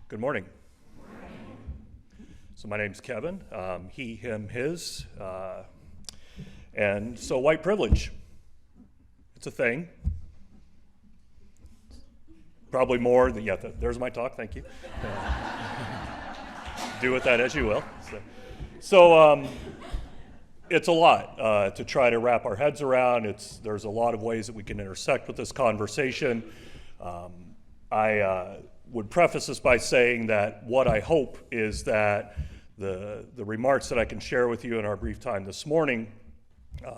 Good morning. So my name's Kevin, he, him, his, and so white privilege, it's a thing. Probably more than, yeah, there's my talk, thank you. Do with that as you will. So it's a lot to try to wrap our heads around. There's a lot of ways that we can intersect with this conversation. I would preface this by saying that what I hope is that the remarks that I can share with you in our brief time this morning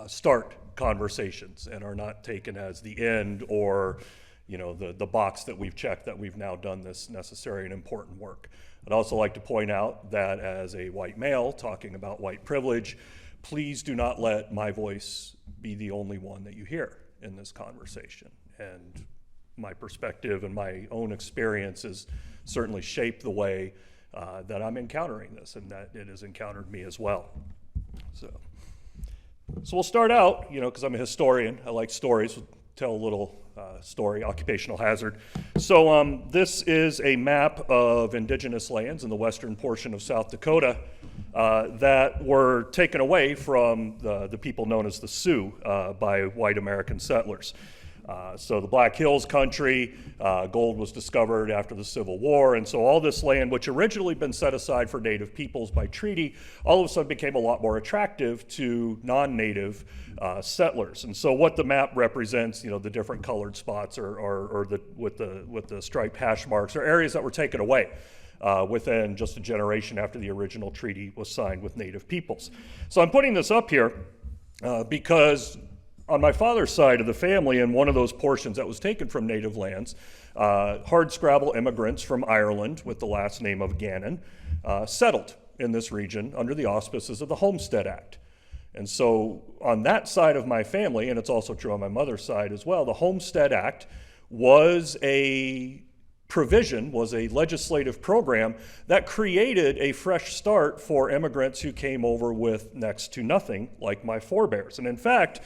start conversations and are not taken as the end or the box that we've checked that we've now done this necessary and important work. I'd also like to point out that as a white male talking about white privilege, please do not let my voice be the only one that you hear in this conversation. And my perspective and my own experiences certainly shape the way that I'm encountering this and that it has encountered me as well. So we'll start out, because I'm a historian, I like stories, we'll tell a little story, occupational hazard. So this is a map of indigenous lands in the western portion of South Dakota that were taken away from the people known as the Sioux by white American settlers. So the Black Hills country, gold was discovered after the Civil War, and so all this land, which originally been set aside for Native peoples by treaty, all of a sudden became a lot more attractive to non-Native settlers. And so what the map represents, the different colored spots or with the striped hash marks are areas that were taken away within just a generation after the original treaty was signed with Native peoples. So I'm putting this up here because on my father's side of the family, in one of those portions that was taken from native lands, hardscrabble immigrants from Ireland with the last name of Gannon settled in this region under the auspices of the Homestead Act. And so on that side of my family, and it's also true on my mother's side as well, the Homestead Act was a legislative program that created a fresh start for immigrants who came over with next to nothing, like my forebears. And in fact,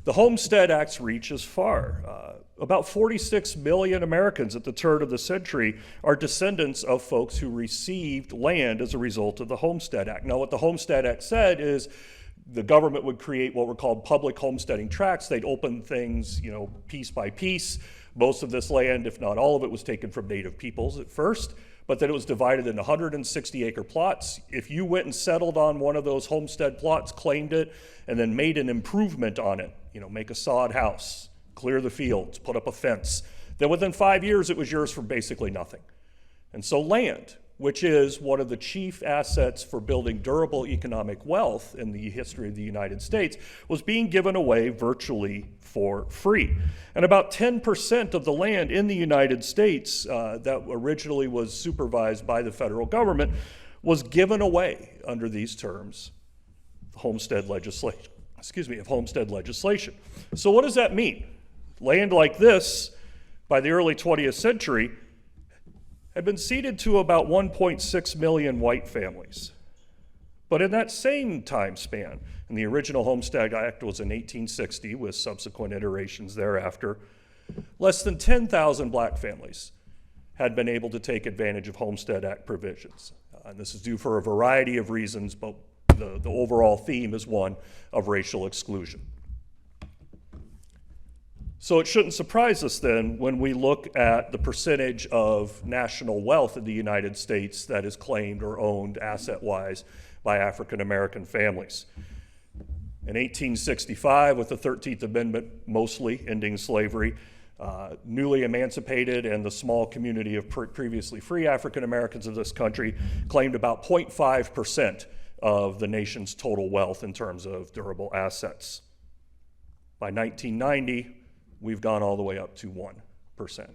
the Homestead Act's reach is far. About 46 million Americans at the turn of the century are descendants of folks who received land as a result of the Homestead Act. Now, what the Homestead Act said is the government would create what were called public homesteading tracts. They'd open things, piece by piece. Most of this land, if not all of it, was taken from Native peoples at first, but then it was divided into 160-acre plots. If you went and settled on one of those homestead plots, claimed it, and then made an improvement on it, make a sod house, clear the fields, put up a fence, then within 5 years it was yours for basically nothing. And so land, which is one of the chief assets for building durable economic wealth in the history of the United States, was being given away virtually for free. And about 10% of the land in the United States that originally was supervised by the federal government was given away under these terms, homestead legislation. Of homestead legislation. So what does that mean? Land like this, by the early 20th century, had been ceded to about 1.6 million white families. But in that same time span, and the original Homestead Act was in 1860 with subsequent iterations thereafter, less than 10,000 black families had been able to take advantage of Homestead Act provisions. And this is due for a variety of reasons, but the overall theme is one of racial exclusion. So it shouldn't surprise us then when we look at the percentage of national wealth in the United States that is claimed or owned asset-wise by African American families. In 1865, with the 13th Amendment mostly ending slavery, newly emancipated and the small community of previously free African Americans of this country claimed about 0.5% of the nation's total wealth in terms of durable assets. By 1990, we've gone all the way up to 1%.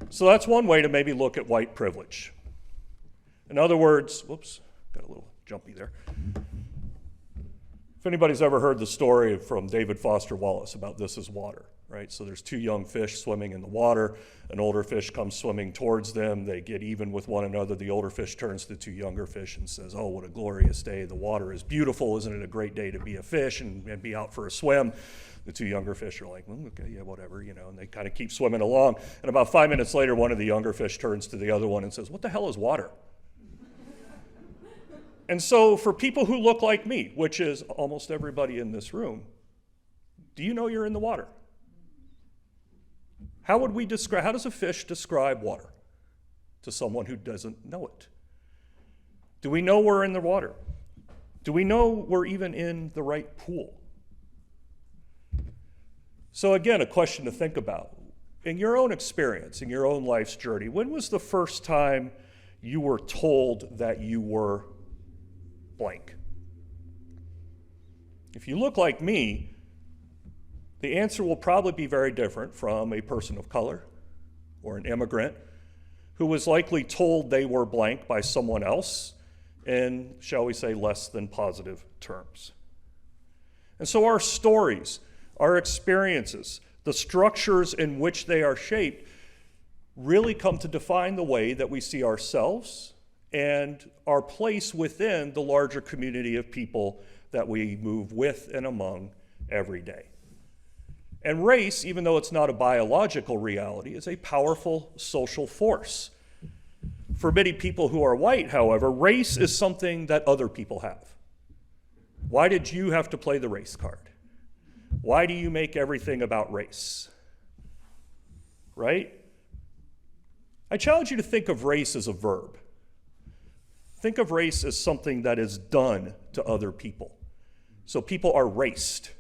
So that's one way to maybe look at white privilege. In other words, whoops, got a little jumpy there. If anybody's ever heard the story from David Foster Wallace about This Is Water, right? So there's two young fish swimming in the water. An older fish comes swimming towards them. They get even with one another. The older fish turns to the two younger fish and says, "Oh, what a glorious day. The water is beautiful. Isn't it a great day to be a fish and be out for a swim?" The two younger fish are like, well, okay, yeah, whatever, and they kind of keep swimming along. And about 5 minutes later, one of the younger fish turns to the other one and says, what the hell is water? And so for people who look like me, which is almost everybody in this room, do you know you're in the water? How does a fish describe water to someone who doesn't know it? Do we know we're in the water? Do we know we're even in the right pool? So again, a question to think about. In your own experience, in your own life's journey, when was the first time you were told that you were blank? If you look like me, the answer will probably be very different from a person of color or an immigrant who was likely told they were blank by someone else in, shall we say, less than positive terms. And so our stories, our experiences, the structures in which they are shaped really come to define the way that we see ourselves and our place within the larger community of people that we move with and among every day. And race, even though it's not a biological reality, is a powerful social force. For many people who are white, however, race is something that other people have. Why did you have to play the race card? Why do you make everything about race? Right? I challenge you to think of race as a verb. Think of race as something that is done to other people. So people are raced.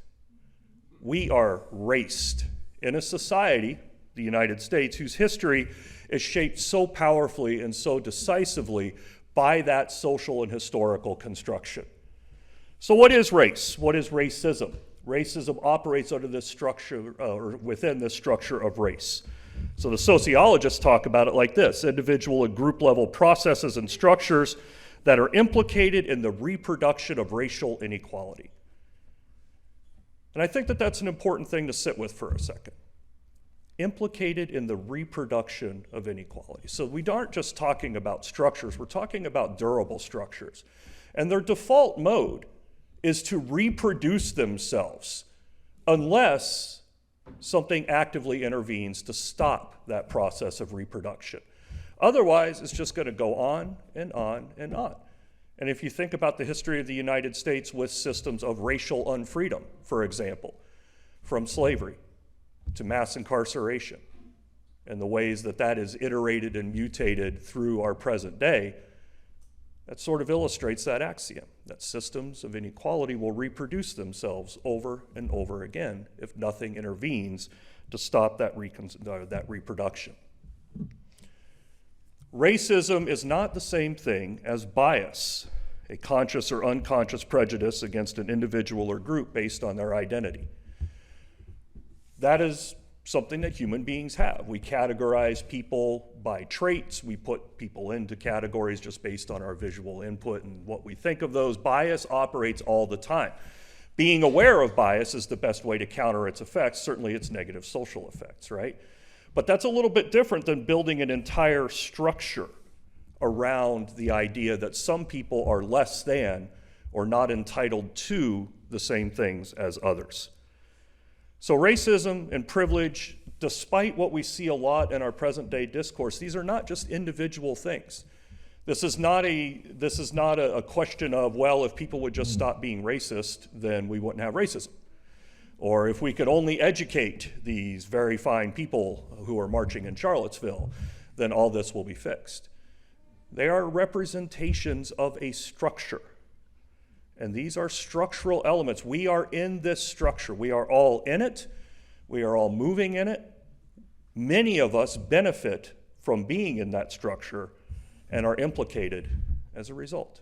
We are raced in a society, the United States, whose history is shaped so powerfully and so decisively by that social and historical construction. So what is race? What is racism? Racism operates under this structure, or within this structure of race. So the sociologists talk about it like this: individual and group level processes and structures that are implicated in the reproduction of racial inequality. And I think that that's an important thing to sit with for a second. Implicated in the reproduction of inequality. So we aren't just talking about structures, we're talking about durable structures. And their default mode is to reproduce themselves unless something actively intervenes to stop that process of reproduction. Otherwise, it's just going to go on and on and on. And if you think about the history of the United States with systems of racial unfreedom, for example, from slavery to mass incarceration, and the ways that that is iterated and mutated through our present day, that sort of illustrates that axiom, that systems of inequality will reproduce themselves over and over again if nothing intervenes to stop that reproduction. Racism is not the same thing as bias, a conscious or unconscious prejudice against an individual or group based on their identity. That is something that human beings have. We categorize people by traits. We put people into categories just based on our visual input and what we think of those. Bias operates all the time. Being aware of bias is the best way to counter its effects, certainly its negative social effects, right? But that's a little bit different than building an entire structure around the idea that some people are less than or not entitled to the same things as others. So racism and privilege, despite what we see a lot in our present day discourse, these are not just individual things. This is not a question of, well, if people would just stop being racist, then we wouldn't have racism. Or if we could only educate these very fine people who are marching in Charlottesville, then all this will be fixed. They are representations of a structure. And these are structural elements. We are in this structure. We are all in it. We are all moving in it. Many of us benefit from being in that structure and are implicated as a result.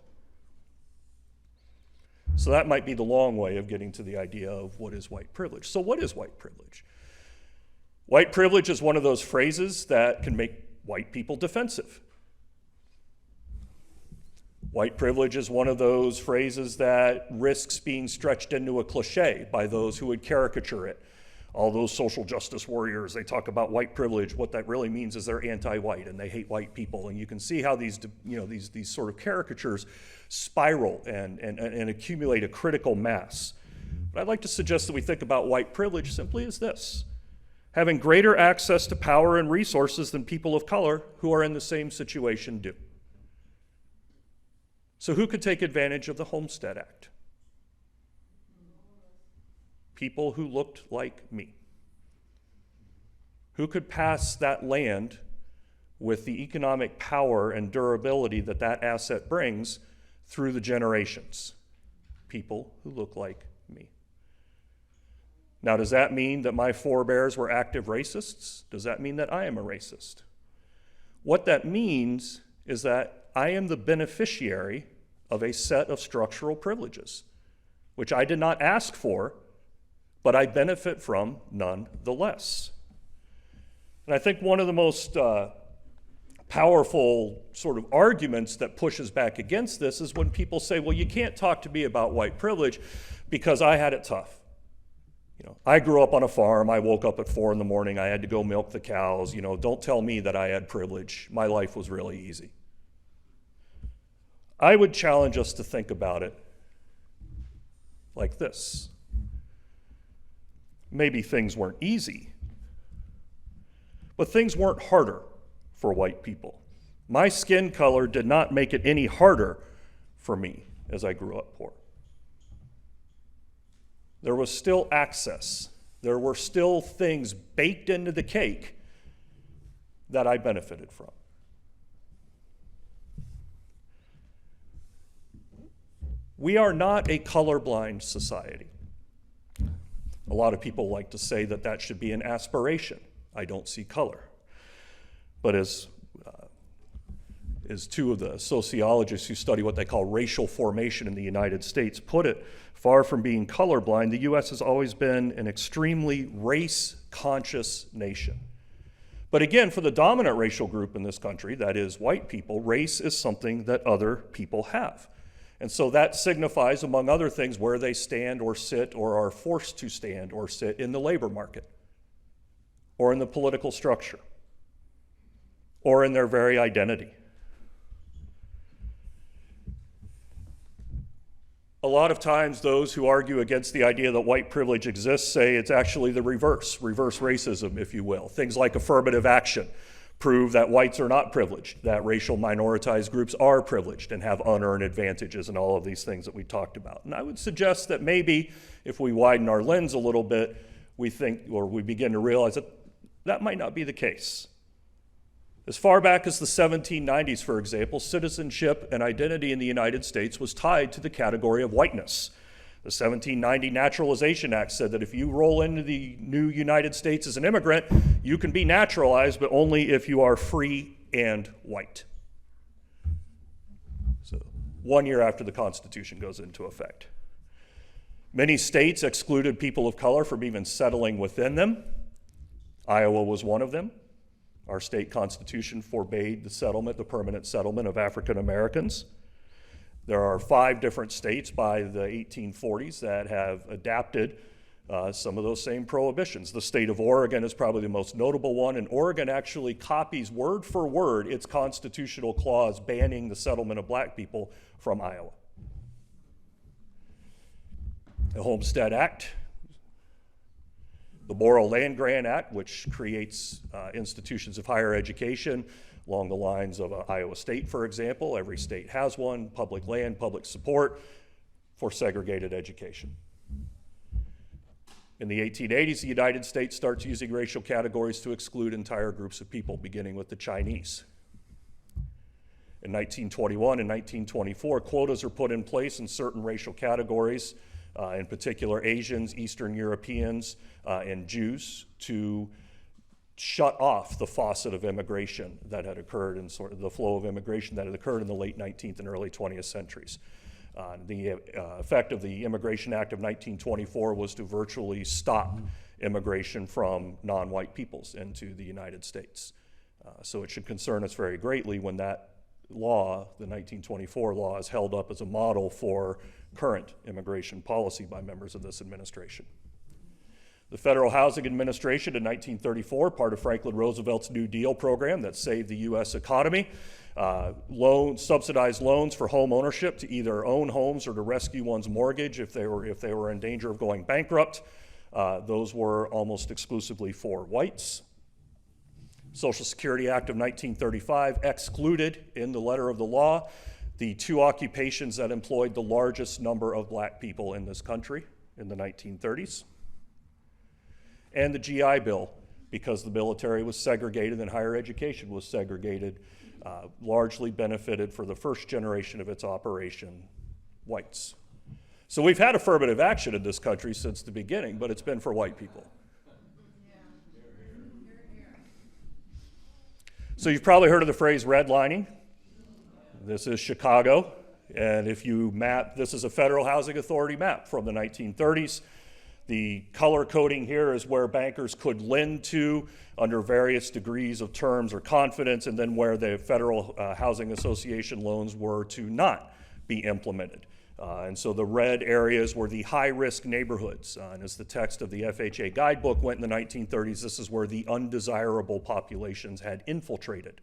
So that might be the long way of getting to the idea of what is white privilege. So what is white privilege? White privilege is one of those phrases that can make white people defensive. White privilege is one of those phrases that risks being stretched into a cliche by those who would caricature it. All those social justice warriors, they talk about white privilege. What that really means is they're anti-white and they hate white people. And you can see how these sort of caricatures spiral and accumulate a critical mass. But I'd like to suggest that we think about white privilege simply as this: having greater access to power and resources than people of color who are in the same situation do. So who could take advantage of the Homestead Act? People who looked like me. Who could pass that land with the economic power and durability that that asset brings through the generations? People who look like me. Now, does that mean that my forebears were active racists? Does that mean that I am a racist? What that means is that I am the beneficiary of a set of structural privileges, which I did not ask for, but I benefit from nonetheless. And I think one of the most powerful sort of arguments that pushes back against this is when people say, well, you can't talk to me about white privilege because I had it tough. I grew up on a farm. I woke up at 4 in the morning. I had to go milk the cows. Don't tell me that I had privilege. My life was really easy. I would challenge us to think about it like this. Maybe things weren't easy, but things weren't harder for white people. My skin color did not make it any harder for me as I grew up poor. There was still access. There were still things baked into the cake that I benefited from. We are not a colorblind society. A lot of people like to say that that should be an aspiration. I don't see color. But as two of the sociologists who study what they call racial formation in the United States put it, far from being colorblind, the U.S. has always been an extremely race-conscious nation. But again, for the dominant racial group in this country, that is white people, race is something that other people have. And so that signifies, among other things, where they stand or sit or are forced to stand or sit in the labor market, or in the political structure, or in their very identity. A lot of times those who argue against the idea that white privilege exists say it's actually the reverse racism, if you will. Things like affirmative action prove that whites are not privileged, that racial minoritized groups are privileged and have unearned advantages and all of these things that we talked about. And I would suggest that maybe if we widen our lens a little bit, we begin to realize that that might not be the case. As far back as the 1790s, for example, citizenship and identity in the United States was tied to the category of whiteness. The 1790 Naturalization Act said that if you roll into the new United States as an immigrant, you can be naturalized, but only if you are free and white. So 1 year after the Constitution goes into effect. Many states excluded people of color from even settling within them. Iowa was one of them. Our state constitution forbade the permanent settlement of African Americans. There are 5 different states by the 1840s that have adapted some of those same prohibitions. The state of Oregon is probably the most notable one, and Oregon actually copies word for word its constitutional clause banning the settlement of black people from Iowa. The Homestead Act, the Morrill Land Grant Act, which creates institutions of higher education along the lines of Iowa State, for example. Every state has one, public land, public support for segregated education. In the 1880s, the United States starts using racial categories to exclude entire groups of people, beginning with the Chinese. In 1921 and 1924, quotas are put in place in certain racial categories, in particular Asians, Eastern Europeans, and Jews, to shut off the faucet of immigration that had occurred and sort of the flow of immigration that had occurred in the late 19th and early 20th centuries. The effect of the Immigration Act of 1924 was to virtually stop immigration from non-white peoples into the United States. So it should concern us very greatly when that law, the 1924 law, is held up as a model for current immigration policy by members of this administration. The Federal Housing Administration in 1934, part of Franklin Roosevelt's New Deal program that saved the U.S. economy, subsidized loans for home ownership to either own homes or to rescue one's mortgage if they were in danger of going bankrupt. Those were almost exclusively for whites. Social Security Act of 1935 excluded in the letter of the law the two occupations that employed the largest number of black people in this country in the 1930s. And the GI Bill, because the military was segregated and higher education was segregated, largely benefited for the first generation of its operation, whites. So we've had affirmative action in this country since the beginning, but it's been for white people. So you've probably heard of the phrase redlining. This is Chicago, and if you map, this is a Federal Housing Authority map from the 1930s. The color coding here is where bankers could lend to under various degrees of terms or confidence, and then where the Federal Housing Association loans were to not be implemented. And so the red areas were the high-risk neighborhoods. And as the text of the FHA guidebook went in the 1930s, this is where the undesirable populations had infiltrated.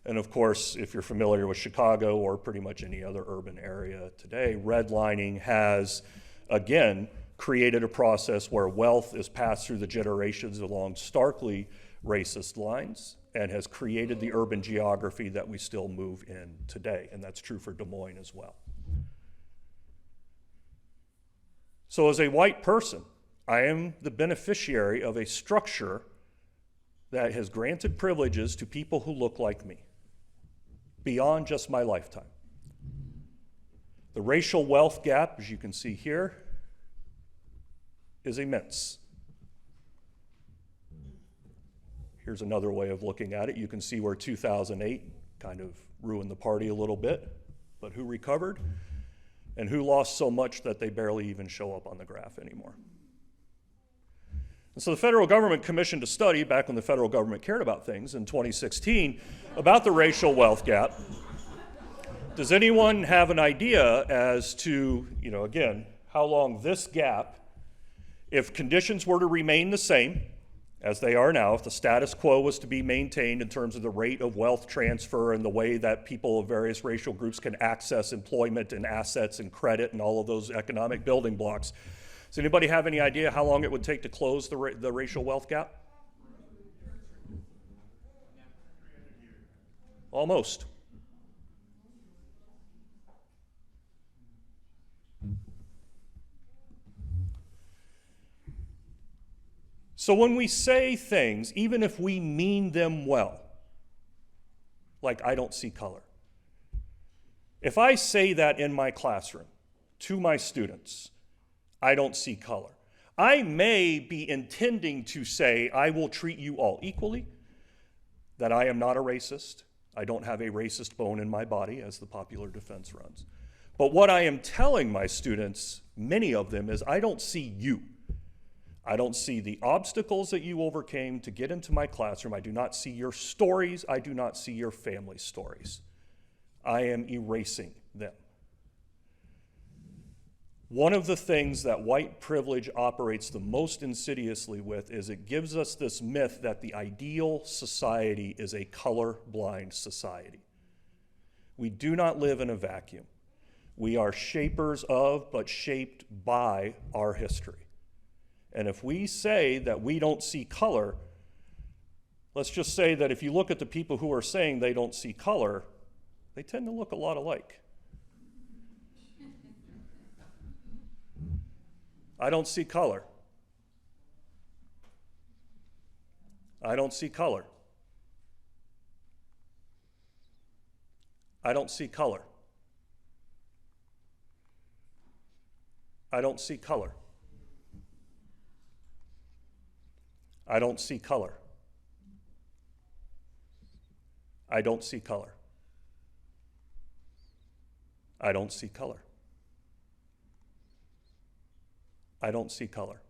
And of course, if you're familiar with Chicago or pretty much any other urban area today, redlining has, again, created a process where wealth is passed through the generations along starkly racist lines and has created the urban geography that we still move in today. And that's true for Des Moines as well. So as a white person, I am the beneficiary of a structure that has granted privileges to people who look like me beyond just my lifetime. The racial wealth gap, as you can see here, is immense. Here's another way of looking at it. You can see where 2008 kind of ruined the party a little bit, but who recovered and who lost so much that they barely even show up on the graph anymore. And so the federal government commissioned a study back when the federal government cared about things in 2016 about the racial wealth gap. Does anyone have an idea as to, again, how long this gap, if conditions were to remain the same as they are now, if the status quo was to be maintained in terms of the rate of wealth transfer and the way that people of various racial groups can access employment and assets and credit and all of those economic building blocks, does anybody have any idea how long it would take to close the racial wealth gap? Almost. So when we say things, even if we mean them well, like I don't see color, if I say that in my classroom to my students, I don't see color, I may be intending to say I will treat you all equally, that I am not a racist, I don't have a racist bone in my body, as the popular defense runs. But what I am telling my students, many of them, is I don't see you. I don't see the obstacles that you overcame to get into my classroom. I do not see your stories. I do not see your family stories. I am erasing them. One of the things that white privilege operates the most insidiously with is it gives us this myth that the ideal society is a colorblind society. We do not live in a vacuum. We are shapers of, but shaped by, our history. And if we say that we don't see color, let's just say that if you look at the people who are saying they don't see color, they tend to look a lot alike. I don't see color. I don't see color. I don't see color. I don't see color. I don't see color. I don't see color. I don't see color. I don't see color.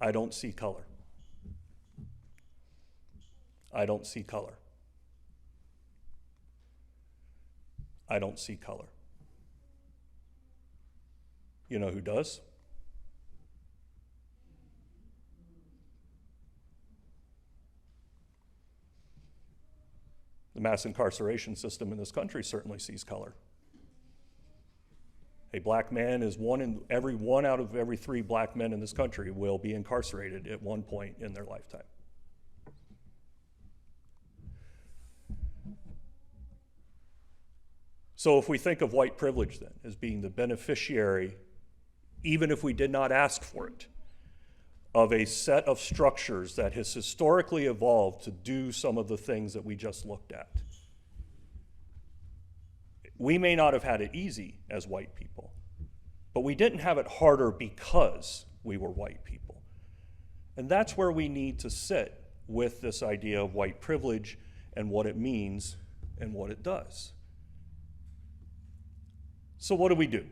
I don't see color. I don't see color. I don't see color. You know who does? The mass incarceration system in this country certainly sees color. A black man is one out of every 3 black men in this country will be incarcerated at one point in their lifetime. So if we think of white privilege then as being the beneficiary, even if we did not ask for it, of a set of structures that has historically evolved to do some of the things that we just looked at. We may not have had it easy as white people, but we didn't have it harder because we were white people. And that's where we need to sit with this idea of white privilege and what it means and what it does. So what do we do?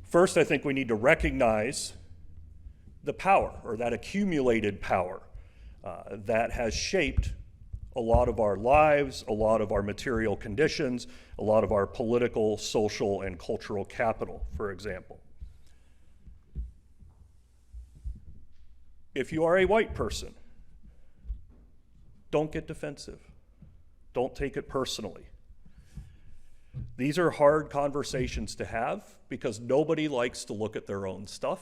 First, I think we need to recognize the power, or that accumulated power, that has shaped a lot of our lives, a lot of our material conditions, a lot of our political, social, and cultural capital, for example. If you are a white person, don't get defensive. Don't take it personally. These are hard conversations to have because nobody likes to look at their own stuff.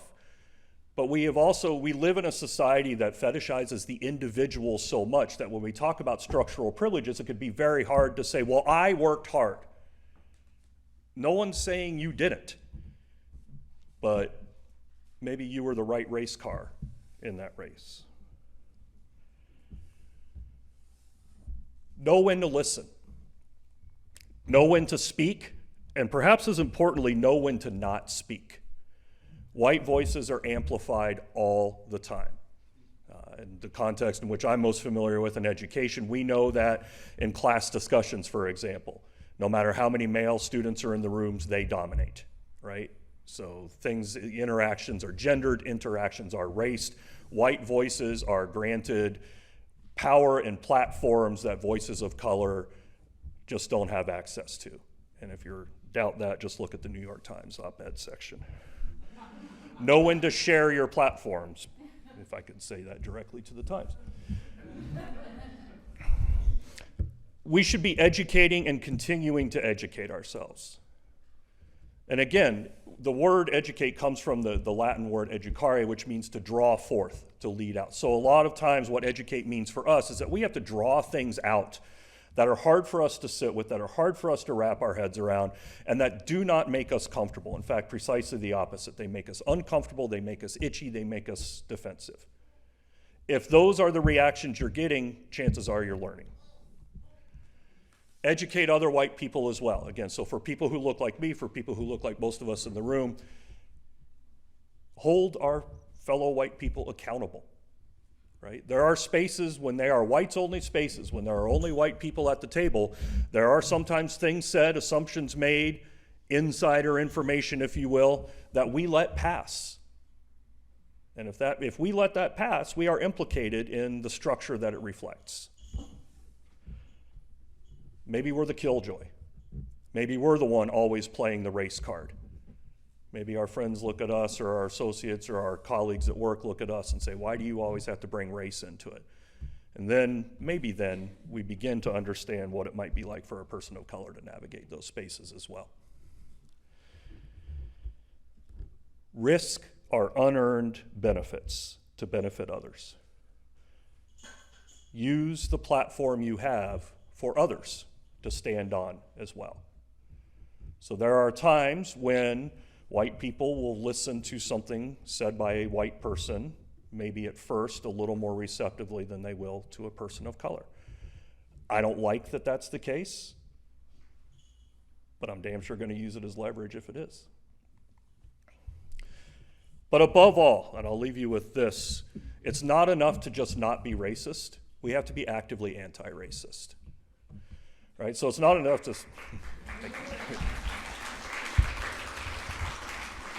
But we live in a society that fetishizes the individual so much that when we talk about structural privileges, it could be very hard to say, well, I worked hard. No one's saying you didn't, but maybe you were the right race car in that race. Know when to listen. Know when to speak, and perhaps as importantly, know when to not speak. White voices are amplified all the time. In the context in which I'm most familiar with in education, we know that in class discussions, for example, no matter how many male students are in the rooms, they dominate, right? So interactions are gendered, interactions are raced. White voices are granted power and platforms that voices of color just don't have access to. And if you doubt that, just look at the New York Times op-ed section. Know when to share your platforms, if I could say that directly to the Times. We should be educating and continuing to educate ourselves. And again, the word educate comes from the Latin word educare, which means to draw forth, to lead out. So a lot of times what educate means for us is that we have to draw things out that are hard for us to sit with, that are hard for us to wrap our heads around, and that do not make us comfortable. In fact, precisely the opposite. They make us uncomfortable, they make us itchy, they make us defensive. If those are the reactions you're getting, chances are you're learning. Educate other white people as well. Again, so for people who look like me, for people who look like most of us in the room, hold our fellow white people accountable. Right? There are spaces when they are whites-only spaces, when there are only white people at the table, there are sometimes things said, assumptions made, insider information, if you will, that we let pass. And if we let that pass, we are implicated in the structure that it reflects. Maybe we're the killjoy. Maybe we're the one always playing the race card. Maybe our friends look at us, or our associates or our colleagues at work look at us and say, why do you always have to bring race into it? And then, maybe then, we begin to understand what it might be like for a person of color to navigate those spaces as well. Risk our unearned benefits to benefit others. Use the platform you have for others to stand on as well. So there are times when white people will listen to something said by a white person, maybe at first a little more receptively than they will to a person of color. I don't like that that's the case, but I'm damn sure going to use it as leverage if it is. But above all, and I'll leave you with this, it's not enough to just not be racist. We have to be actively anti-racist. Right? So it's not enough to...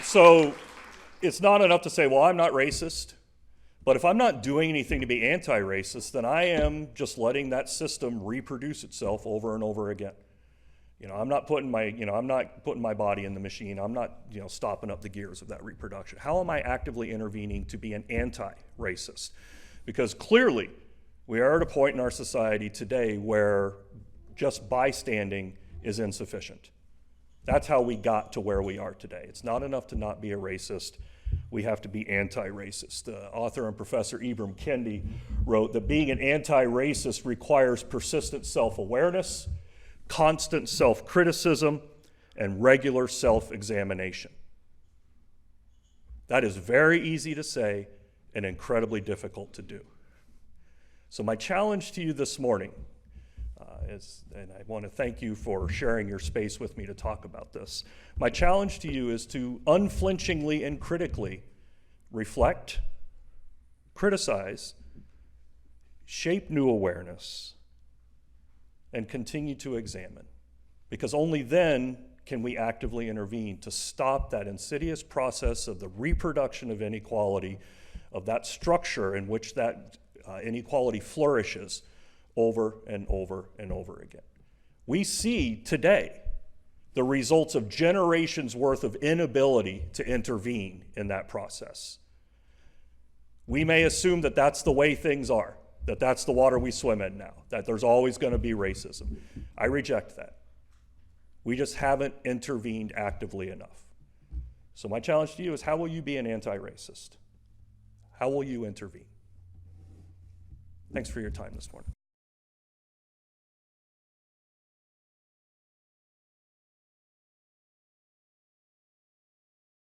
So it's not enough to say, well, I'm not racist, but if I'm not doing anything to be anti-racist, then I am just letting that system reproduce itself over and over again. I'm not putting my body in the machine. I'm not, stopping up the gears of that reproduction. How am I actively intervening to be an anti-racist? Because clearly, we are at a point in our society today where just bystanding is insufficient. That's how we got to where we are today. It's not enough to not be a racist. We have to be anti-racist. The author and Professor Ibram Kendi wrote that being an anti-racist requires persistent self-awareness, constant self-criticism, and regular self-examination. That is very easy to say and incredibly difficult to do. So my challenge to you this morning and I want to thank you for sharing your space with me to talk about this. My challenge to you is to unflinchingly and critically reflect, criticize, shape new awareness, and continue to examine. Because only then can we actively intervene to stop that insidious process of the reproduction of inequality, of that structure in which that inequality flourishes over and over and over again. We see today the results of generations worth of inability to intervene in that process. We may assume that that's the way things are, that that's the water we swim in now, that there's always going to be racism. I reject that. We just haven't intervened actively enough. So my challenge to you is, how will you be an anti-racist? How will you intervene? Thanks for your time this morning.